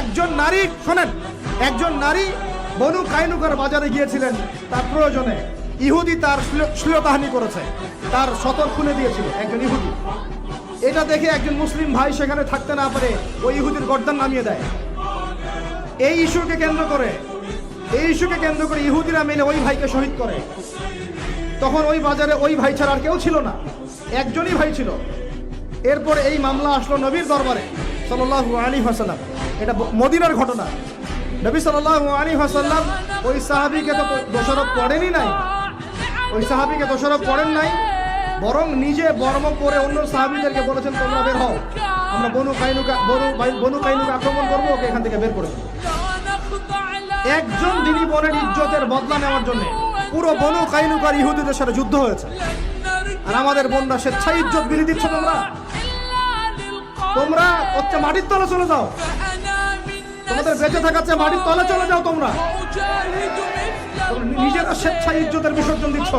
একজন নারী, শোনেন, একজন নারী বনু কাইনুকার বাজারে গিয়েছিলেন তার প্রয়োজনে। ইহুদি তার শ্লীলতাহানি করেছে, তার সতর খুলে দিয়েছিল একজন ইহুদি। এটা দেখে একজন মুসলিম ভাই সেখানে থাকতে না পারে ওই ইহুদির গর্দান নামিয়ে দেয়। এই ইস্যুকে কেন্দ্র করে ইহুদিরা মিলে ওই ভাইকে শহীদ করে। তখন ওই বাজারে ওই ভাই ছাড়া আর কেউ ছিল না, একজনই ভাই ছিল। এরপর এই মামলা আসলো নবীর দরবারে সাল্লাল্লাহু আলাইহি ওয়াসাল্লাম। এটা মদিনার ঘটনা। নবী সাল্লাল্লাহু আলাইহি ওয়াসাল্লাম ওই সাহাবীকে তো দোষারোপ করেনই নাই, বরং নিজে বর্ম করে অন্য সাহাবীদেরকে বলেছেন, তোমরা বের হও, আমরা বনু কাইনুকা আক্রমণ করবো, ওকে এখান থেকে বের করে দেবো। একজন দিনী বোনের ইজ্জতের বদলা নেওয়ার জন্য পুরো বনু কাইনুকার ইহুদিদের সাথে যুদ্ধ হয়েছে। আর আমাদের বোনরা স্বেচ্ছায় ইজ্জত বিলি দিচ্ছ। তোমরা হচ্ছে মাটির তলে চলে যাও, তোমাদের বেঁচে থাকার চেয়ে মাটির তলে চলে যাও। তোমরা নিজেরা স্বেচ্ছায় ইজ্জতের বিসর্জন দিচ্ছ।